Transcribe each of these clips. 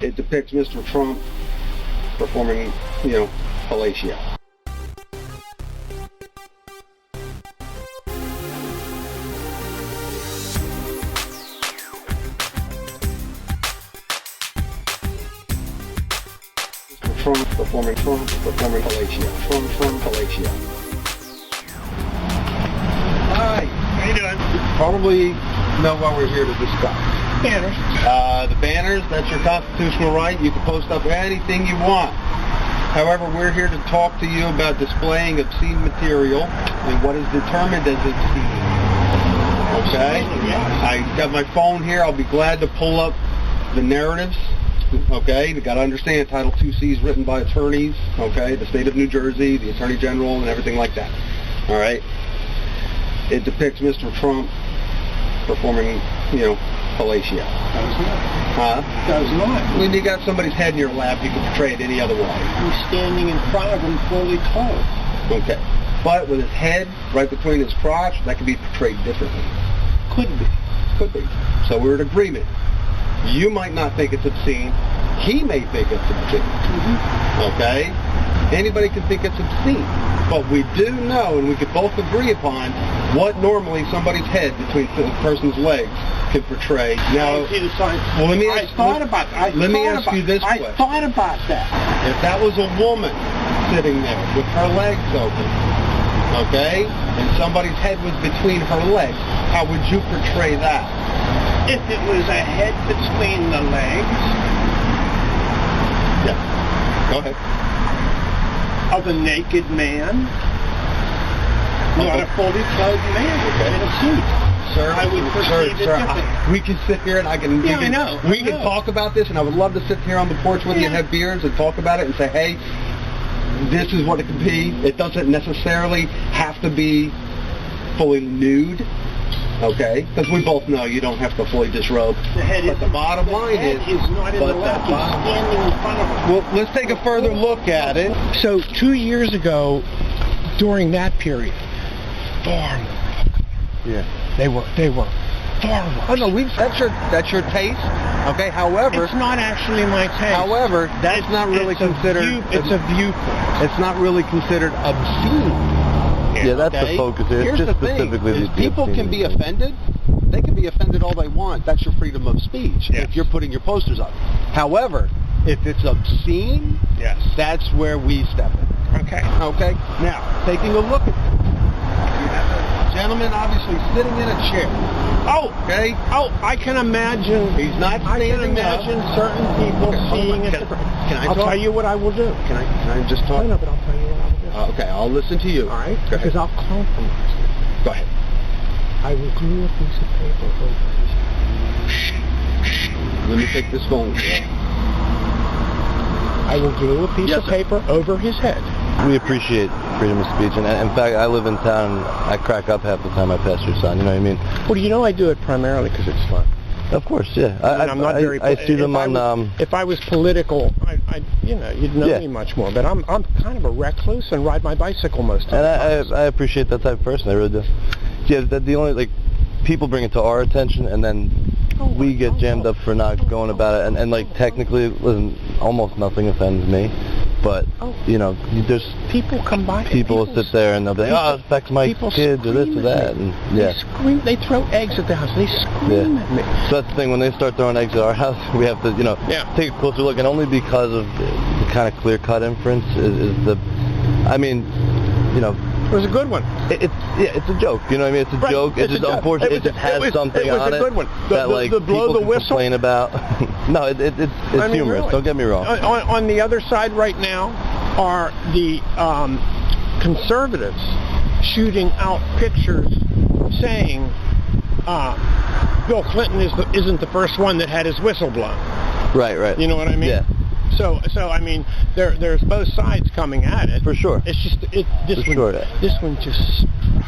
It depicts Mr. Trump performing, fellatio. Mr. Trump performing fellatio. Trump fellatio. Hi. How you doing? You probably know what we're here to discuss. Banners. The banners, that's your constitutional right. You can post up anything you want. However, we're here to talk to you about displaying obscene material and what is determined as obscene. Okay? I got my phone here. I'll be glad to pull up the narratives. Okay? You got to understand Title 2C is written by attorneys. Okay? The state of New Jersey, the Attorney General, and everything like that. All right? It depicts Mr. Trump performing, fellatio. Does not. Huh? Does not. When you got somebody's head in your lap, you can portray it any other way. He's standing in front of him fully clothed. Okay. But with his head right between his crotch, that can be portrayed differently. Could be. Could be. So we're in agreement. You might not think it's obscene. He may think it's obscene. Mm-hmm. Okay? Anybody can think it's obscene. But we do know, and we could both agree upon, what normally somebody's head between the person's legs can portray. Now, well, let me ask, let me ask you this question. I thought about that. If that was a woman sitting there with her legs open, okay, and somebody's head was between her legs, how would you portray that? If it was a head between the legs... Yeah. Go ahead. Of a naked man, not a fully clothed man in a suit. Sir, I would perceive it differently. We can sit here and we can talk about this, and I would love to sit here on the porch with you and have beers and talk about it and say, hey, this is what it could be. It doesn't necessarily have to be fully nude, okay? Because we both know you don't have to fully disrobe. But the bottom line is not in the left. He's standing in front of him. Well, let's take a further look at it. So 2 years ago, during that period, far more. Yeah. They were far more. Oh no, that's your taste. Okay. However, it's not actually my taste. However, that's not really considered. It's a viewpoint. It's not really considered obscene. Yeah, that's the focus here. Here's just the specifically thing: people can be offended. They can be offended all they want. That's your freedom of speech. Yes. If you're putting your posters up. However, if it's obscene, yes, that's where we step in. Okay. Okay. Now, taking a look at you have a gentleman obviously sitting in a chair. Oh, okay. Oh, I can imagine. He's not standing I can imagine up. certain people seeing it. I'll tell you what I will do. Can I just talk? No, but I'll tell you what I will do. Okay, I'll listen to you. All right? Go Because ahead. I'll compromise it. Go ahead. I will glue a piece of paper over his head. Let me take this phone. I will glue a piece of paper over his head. We appreciate freedom of speech, and in fact, I live in town, and I crack up half the time I pass your son, you know what I mean? Well, you know I do it primarily because it's fun. Of course, yeah. I'm not very. I see them on. If I was political, you'd know me much more. But I'm kind of a recluse and ride my bicycle most of the time. And I appreciate that type of person. I really do. Yeah, the only people bring it to our attention, and then we get jammed up for not going about it. And technically, listen, almost nothing offends me. But there's people come by. People will sit there and they'll be like, oh, it affects my kids or this or that, and They scream. They throw eggs at the house. They scream at me. So that's the thing. When they start throwing eggs at our house, we have to, take a closer look, and only because of the kind of clear-cut inference is the. I mean, It was a good one. It's a joke. You know what I mean? It's a joke. It's just unfortunate. It just has something on it. It was a good one. That the blow people the can whistle. complain about. No, it's humorous. Really. Don't get me wrong. On the other side right now are the conservatives shooting out pictures saying Bill Clinton isn't the first one that had his whistle blown. Right. You know what I mean? Yeah. So I mean, there's both sides coming at it. For sure. It's just this one just struck.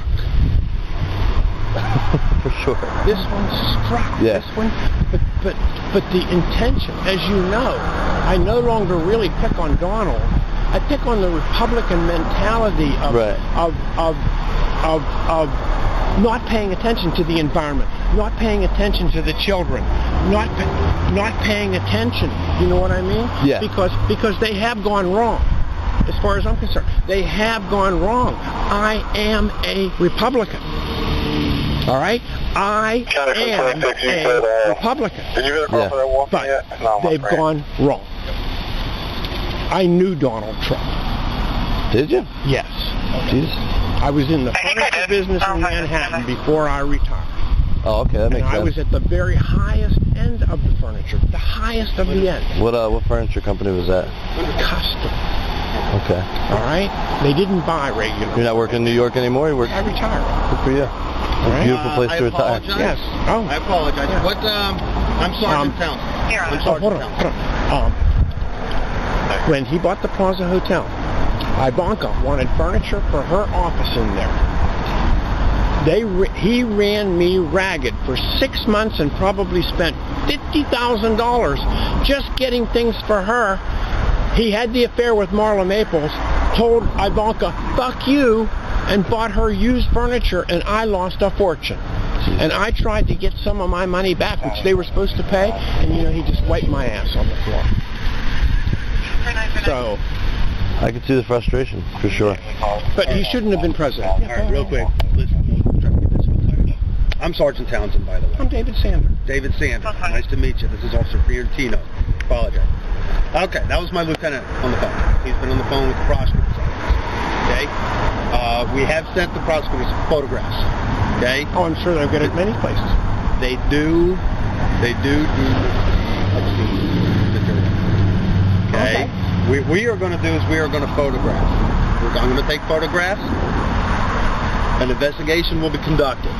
For sure. This one struck. Yeah. This one, but the intention, as you know, I no longer really pick on Donald. I pick on the Republican mentality of not paying attention to the environment, not paying attention to the children, not paying attention. You know what I mean? Yeah. Because they have gone wrong. As far as I'm concerned, they have gone wrong. I am a Republican. All right? I am a Republican. Did you get a call for that walk But yet? No, my they've friend. gone wrong. I knew Donald Trump. Did you? Yes. Jeez. I was in the furniture business in Manhattan before I retired. Oh, okay, that makes And I sense. was at the very highest end of the furniture, the highest of the end. What furniture company was that? Custom. Okay. All right? They didn't buy regular. You're not working in New York anymore? You work? I retired. Good for you. right. Beautiful place I to retire. apologize. Yes. Oh. I apologize. Yeah. What? I'm Sergeant Townsend. Here, I'm Hold Sergeant on. Townsend. When he bought the Plaza Hotel, Ivanka wanted furniture for her office in there. He ran me ragged for 6 months and probably spent $50,000 just getting things for her. He had the affair with Marla Maples, told Ivanka, fuck you, and bought her used furniture, and I lost a fortune. And I tried to get some of my money back, which they were supposed to pay, and he just wiped my ass on the floor. So, I could see the frustration, for sure. but he shouldn't have been president. All right, real quick. Listen, try to get this one clear. I'm Sergeant Townsend, by the way. I'm David Sander. David Sanders. Nice to meet you. This is Officer Fiorentino. Apologize. Okay, that was my lieutenant on the phone. He's been on the phone with the prosecutor's office. Okay? We have sent the prosecutors photographs. Okay? Oh, I'm sure they'll get it many places. They do obscene material. Okay? What we are going to do is we are going to photograph. I'm going to take photographs. An investigation will be conducted.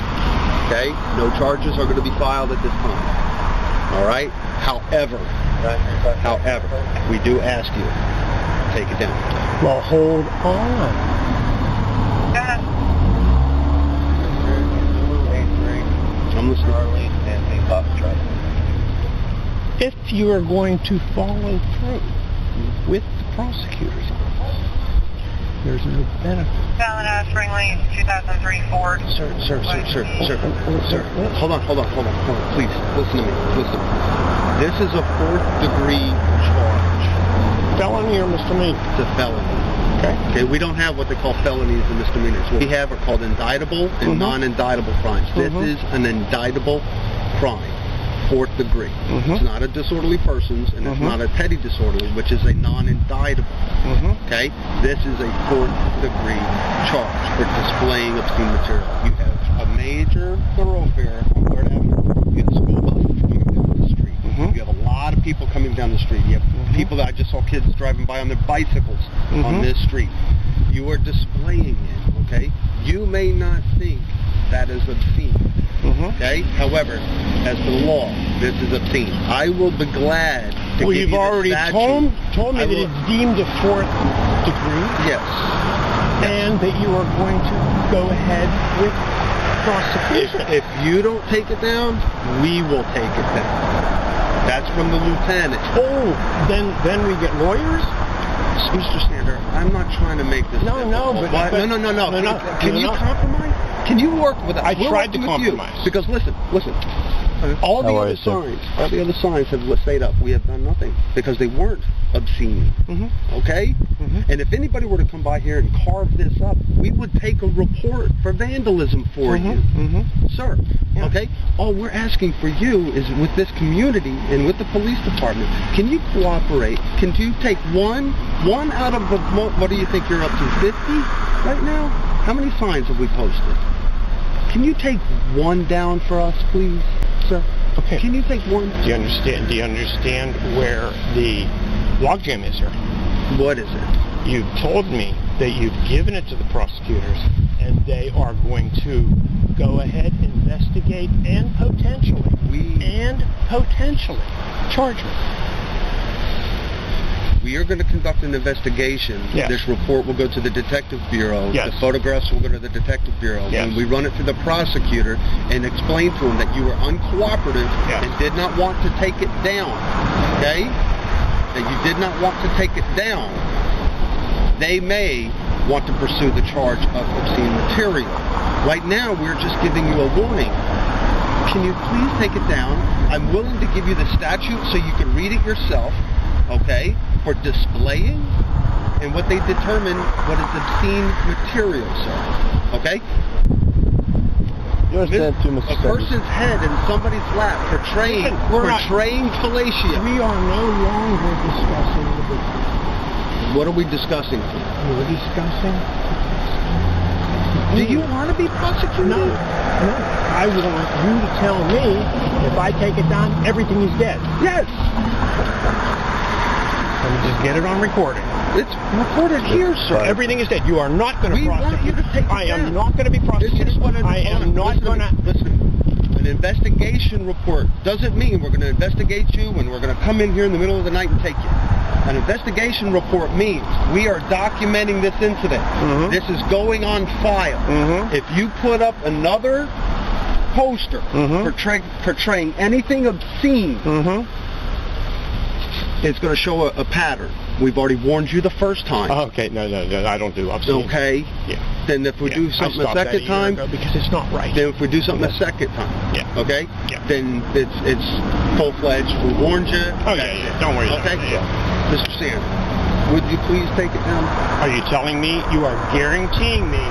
Okay? No charges are going to be filed at this time. All right? However, we do ask you, take it down. Well, hold on. I'm listening. If you are going to follow through with the prosecutor's office, there's no benefit. Valid Springley, 2003 Ford. Sir. Hold on. Please, listen to me. This is a 4th degree charge. Felony or misdemeanor? It's a felony. Okay, we don't have what they call felonies and misdemeanors. What we have are called indictable and non-indictable crimes. This is an indictable crime, 4th degree. It's not a disorderly persons, and it's not a petty disorderly, which is a non-indictable. Okay, this is a 4th degree charge for displaying obscene material. You have a major thoroughfare on 3rd Avenue. You have school buses coming down the street. You have a lot of people coming down the street. You have people that I just saw kids driving by on their bicycles on this street. You are displaying it, okay? You may not think that is obscene, okay? However, as the law, this is obscene. I will be glad to Well, give you've you the already statute. told me that it's deemed a 4th degree, Yes. and that you are going to go ahead with prosecution. If you don't take it down, we will take it down. That's from the lieutenant. Oh, then we get lawyers? Mr. Sander, I'm not trying to make this No, difficult. but- No. Can you compromise? Can you work with us? I We're tried to working with you. compromise. Because listen. All the How are other you, sir? signs have stayed up. We have done nothing because they weren't obscene. Okay? And if anybody were to come by here and carve this up, we would take a report for vandalism for you, sir. Yeah. Okay? All we're asking for you is with this community and with the police department, can you cooperate? Can you take one out of the, what do you think you're up to, 50 right now? How many signs have we posted? Can you take one down for us, please, sir? Okay. Can you take one? Do you understand where the logjam is here? What is it? You've told me that you've given it to the prosecutors, and they are going to go ahead, investigate, and potentially charge me. We are going to conduct an investigation. Yes. This report will go to the Detective Bureau. Yes. The photographs will go to the Detective Bureau. Yes. When we run it to the prosecutor and explain to him that you were uncooperative Yes. and did not want to take it down, okay? That you did not want to take it down, they may want to pursue the charge of obscene material. Right now, we're just giving you a warning. Can you please take it down? I'm willing to give you the statute so you can read it yourself, okay, for displaying and what they determine what is obscene material, sir. Okay? You understand too, Mr. A person's head in somebody's lap portraying fellatio. We are no longer discussing the business. What are we discussing? We're discussing. Do you want to be prosecuted? No. I want you to tell me if I take it down, everything is dead. Yes. Let me just get it on recording. It's recorded here, sir. Everything is dead. You are not going to prosecute. Want you to take it I am down. not going to be prosecuted. I am not going to. Listen. An investigation report doesn't mean we're going to investigate you and we're going to come in here in the middle of the night and take you. An investigation report means we are documenting this incident. Mm-hmm. This is going on file. Mm-hmm. If you put up another poster portraying anything obscene, it's going to show a pattern. We've already warned you the first time. Okay, no, I don't do obscene. Okay? Yeah. Then if we do something a second time, because it's not right. then if we do something a second time, okay? Yeah. Then it's full-fledged. We warned you. Oh, yeah. Don't worry about Okay? it. Yeah. Mr. Sanders, would you please take it down? Are you telling me, you are guaranteeing me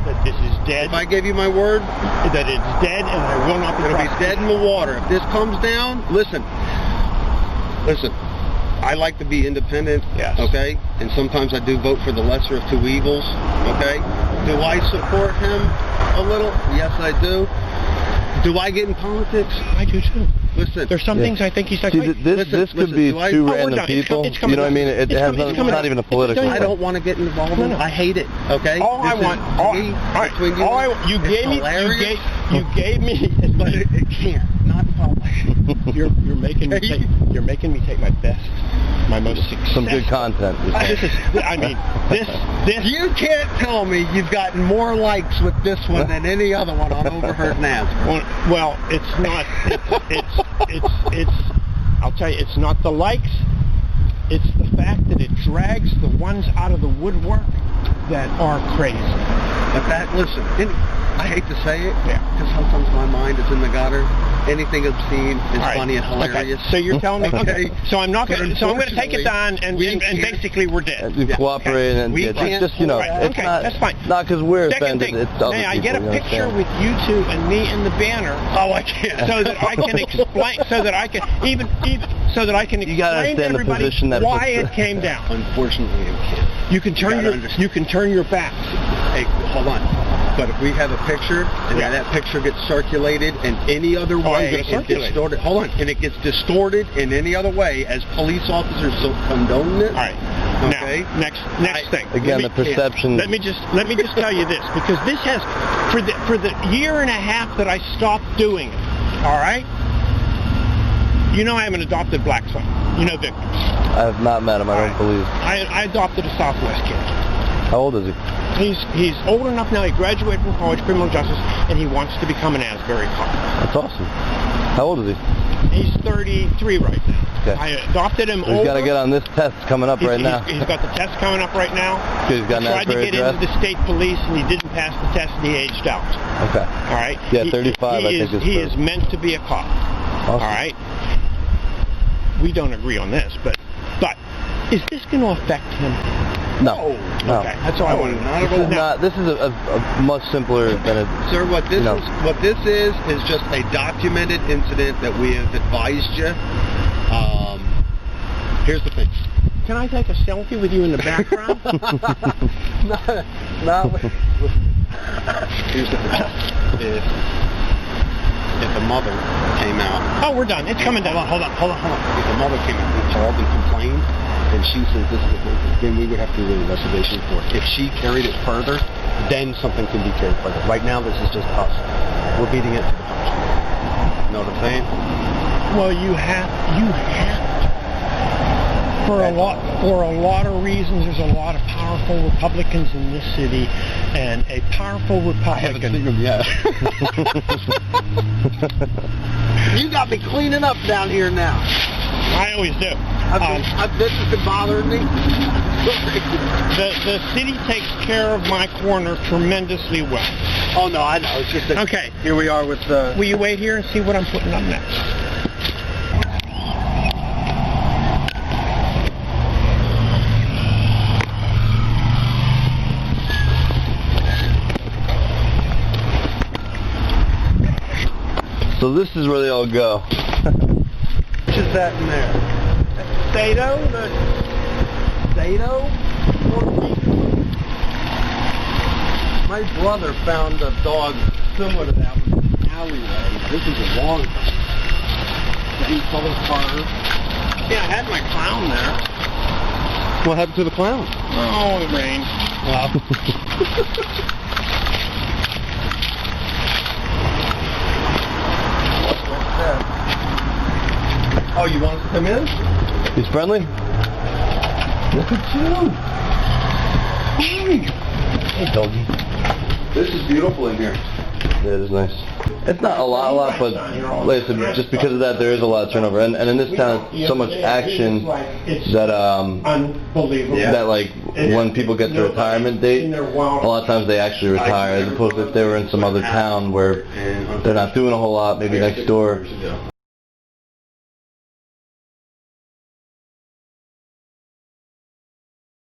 that this is dead? If I gave you my word, that it's dead and I will not be it'll be prosecuted? dead in the water. If this comes down, listen. I like to be independent, Yes. okay? And sometimes I do vote for the lesser of two evils, okay? Do I support him a little? Yes, I do. Do I get in politics? I do too. Listen. There's some things I think he's like. See, this could be do I- two Oh, we're random done. It's people. coming You know what I mean? down. It has It's it's coming not down. even a political It's I thing. don't want to get involved in it. I hate it, okay? All I want, you gave me, but it can't. Not public. You're making me take, my best, my most successful. Some good content. This. You can't tell me you've gotten more likes with this one than any other one on Overheard Naz. Well, it's not. It's. I'll tell you, it's not the likes. It's the fact that it drags the ones out of the woodwork that are crazy. But listen, I hate to say it, because sometimes my mind is in the gutter. Anything obscene is funny and hilarious. Okay. So you're telling me, Okay. So I'm not going to. So I'm going to take it down, and we basically we're dead. You cooperate and We it's can't- just, you know, Right, it's okay, not, that's fine. not because we're Second offended, thing, it's other may I people, get a you picture understand? with you two and me in the banner? Oh, I can't. So that I can explain. So that I can even so that I can You gotta explain to understand the everybody position that why puts it came down. Unfortunately, you can't. You can turn gotta understand. you can turn your back. Hey, hold on. But if we have a picture, and Yeah. that picture gets circulated in any other I'm way, gonna and circulate. distorted, hold on, and it gets distorted in any other way, as police officers condone it. All right. Okay. Now, next thing. Again, the perception. Let me just tell you this, because this has for the year and a half that I stopped doing it. All right. You know I have an adopted black son. You know Victor. I have not met him, I don't believe. I adopted a Southwest kid. How old is he? He's old enough now. He graduated from college, criminal justice, and he wants to become an Asbury cop. That's awesome. How old is he? He's 33 right now. Okay. I adopted him So he's got to get on this test coming up right now. He's got the test coming up right now. He's got an He tried to Asbury get address? into the state police, and he didn't pass the test, and he aged out. Okay. All right. Yeah, 35, I think is He the- is meant to be a cop. Awesome. All right. We don't agree on this, but is this going to affect him? No. No. Okay. That's all I want to know. This is a much simpler than a... Sir, what this No. is just a documented incident that we have advised you. Here's the thing. Can I take a selfie with you in the background? Here's the thing. If the mother came out... Oh, we're done. It's coming down. Hold on. If the mother came out and called and complained, and she says this is the thing, then we would have to do an investigation for it. If she carried it further, then something can be carried further. Right now, this is just us. We're beating it to the punch. You know what I'm saying? Well, you have to. For a lot of reasons, there's a lot of powerful Republicans in this city, and a powerful Republican. them yet. You got me cleaning up down here now. I always do. This has been bothering me. The city takes care of my corner tremendously well. Oh no, I know. It's just that Okay. here we are with the. Will you wait here and see what I'm putting up next? So this is where they all go. What is that in there? Sato? Sato? My brother found a dog similar to that one in an alleyway. This is a long time. Same color Carter. Yeah, I had my clown there. What happened to the clown? Oh, it rained. Oh, you want us to come in? He's friendly? Look at you. Hey, doggy. This is beautiful in here. Yeah, it is nice. It's not a lot, but like I said, just because of that, there is a lot of turnover. And in this town, it's so much action that Unbelievable. that like when people get their retirement date, a lot of times they actually retire, as opposed to if they were in some other town where they're not doing a whole lot, maybe next door.